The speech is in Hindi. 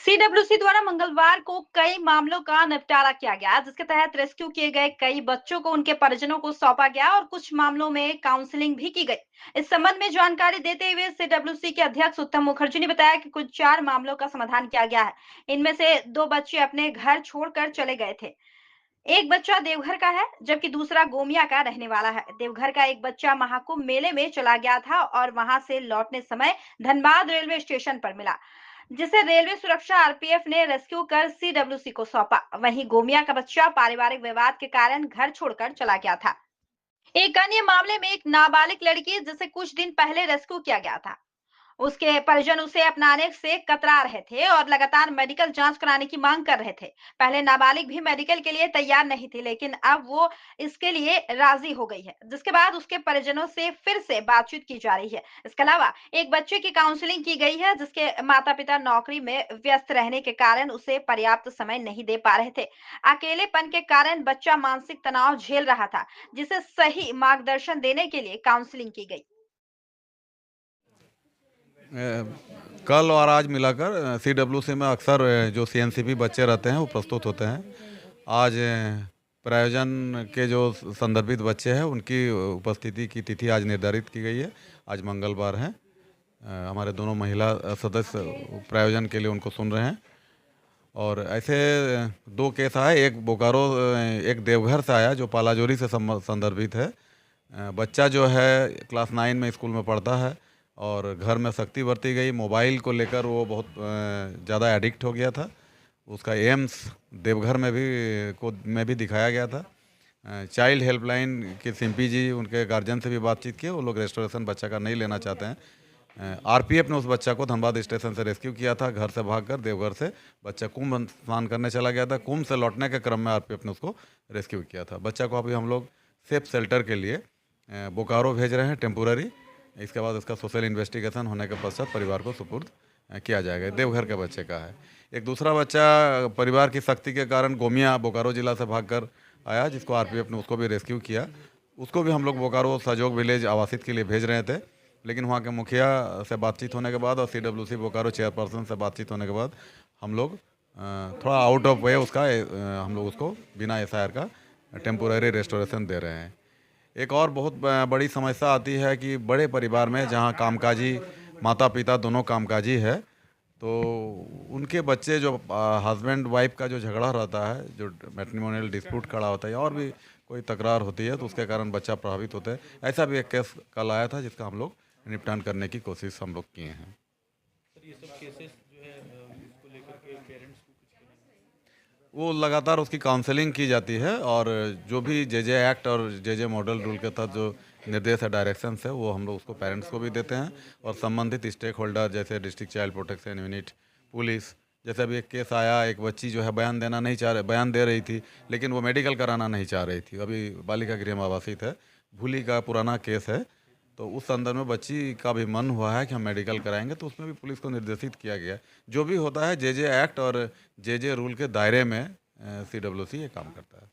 सीडब्ल्यूसी द्वारा मंगलवार को कई मामलों का निपटारा किया गया, जिसके तहत रेस्क्यू किए गए कई बच्चों को उनके परिजनों को सौंपा गया और कुछ मामलों में काउंसलिंग भी की गई। इस संबंध में जानकारी देते हुए सीडब्ल्यूसी के अध्यक्ष उत्तम मुखर्जी ने बताया कि कुल 4 मामलों का समाधान किया गया है। इनमें से 2 बच्चे अपने घर छोड़कर चले गए थे। एक बच्चा देवघर का है, जबकि दूसरा गोमिया का रहने वाला है। देवघर का एक बच्चा महाकुंभ मेले में चला गया था और वहां से लौटने समय धनबाद रेलवे स्टेशन पर मिला, जिसे रेलवे सुरक्षा आरपीएफ ने रेस्क्यू कर सीडब्ल्यूसी को सौंपा। वहीं गोमिया का बच्चा पारिवारिक विवाद के कारण घर छोड़कर चला गया था। एक अन्य मामले में एक नाबालिग लड़की, जिसे कुछ दिन पहले रेस्क्यू किया गया था, उसके परिजन उसे अपनाने से कतरा रहे थे और लगातार मेडिकल जांच कराने की मांग कर रहे थे। पहले नाबालिग भी मेडिकल के लिए तैयार नहीं थी, लेकिन अब वो इसके लिए राजी हो गई है, जिसके बाद उसके परिजनों से फिर से बातचीत की जा रही है। इसके अलावा एक बच्चे की काउंसलिंग की गई है, जिसके माता-पिता नौकरी में व्यस्त रहने के कारण उसे पर्याप्त समय नहीं दे पा रहे थे। अकेलेपन के कारण बच्चा मानसिक तनाव झेल रहा था, जिसे सही मार्गदर्शन देने के लिए काउंसलिंग की गई। कल और आज मिलाकर सीडब्ल्यूसी में अक्सर जो सीएनसीपी बच्चे रहते हैं वो प्रस्तुत होते हैं। आज प्रायोजन के जो संदर्भित बच्चे हैं उनकी उपस्थिति की तिथि आज निर्धारित की गई है। आज मंगलवार है। हमारे दोनों महिला सदस्य प्रायोजन के लिए उनको सुन रहे हैं। और ऐसे 2 केस आए, एक बोकारो एक देवघर से आया जो पालाजोरी से संदर्भित है। बच्चा जो है क्लास 9 में स्कूल में पढ़ता है और घर में सख्ती बरती गई। मोबाइल को लेकर वो बहुत ज़्यादा एडिक्ट हो गया था। उसका एम्स देवघर में भी दिखाया गया था। चाइल्ड हेल्पलाइन की सिम्पी जी उनके गार्जियन से भी बातचीत की। वो लोग रेस्टोरेशन बच्चा का नहीं लेना चाहते हैं। आरपीएफ ने उस बच्चा को धनबाद स्टेशन से रेस्क्यू किया था। घर से भागकर देवघर से बच्चा कुंभ स्नान करने चला गया था। कुंभ से लौटने के क्रम में आरपीएफ ने उसको रेस्क्यू किया था। बच्चा को अभी हम लोग सेफ शेल्टर के लिए बोकारो भेज रहे हैं टेम्पोररी। इसके बाद उसका सोशल इन्वेस्टिगेशन होने के पश्चात परिवार को सुपुर्द किया जाएगा। देवघर के बच्चे का है। एक दूसरा बच्चा परिवार की सख्ती के कारण गोमिया बोकारो जिला से भागकर आया, जिसको आरपीएफ ने उसको भी रेस्क्यू किया। उसको भी हम लोग बोकारो सहयोग विलेज आवासित के लिए भेज रहे थे, लेकिन वहाँ के मुखिया से बातचीत होने के बाद और सीडब्ल्यूसी बोकारो चेयरपर्सन से बातचीत होने के बाद हम लोग थोड़ा आउट ऑफ वे उसका हम लोग उसको बिना एफआईआर का टेम्पोररी रेस्टोरेशन दे रहे हैं। एक और बहुत बड़ी समस्या आती है कि बड़े परिवार में जहाँ कामकाजी माता पिता दोनों कामकाजी है, तो उनके बच्चे जो हस्बैंड वाइफ का जो झगड़ा रहता है, जो मैट्रिमोनियल डिस्प्यूट खड़ा होता है और भी कोई तकरार होती है, तो उसके कारण बच्चा प्रभावित होता है। ऐसा भी एक केस कल आया था जिसका हम लोग निपटान करने की कोशिश हम लोग किए हैं। सर, ये सब केसेस जो है इसको लेकर के पेरेंट्स को कुछ कहना वो लगातार उसकी काउंसलिंग की जाती है और जो भी जेजे एक्ट और जेजे मॉडल रूल के तहत जो निर्देश है, डायरेक्शंस है, वो हम लोग उसको पेरेंट्स को भी देते हैं और संबंधित स्टेक होल्डर जैसे district child protection unit, police. जैसे अभी एक केस आया, एक बच्ची जो है बयान दे रही थी, लेकिन वो मेडिकल कराना नहीं चाह रही थी। अभी बालिका गृह में आवासित है, भूली का पुराना केस है। तो उस संदर्भ में बच्ची का भी मन हुआ है कि हम मेडिकल कराएंगे, तो उसमें भी पुलिस को निर्देशित किया गया है। जो भी होता है जेजे एक्ट और जेजे रूल के दायरे में सीडब्ल्यूसी ये काम करता है।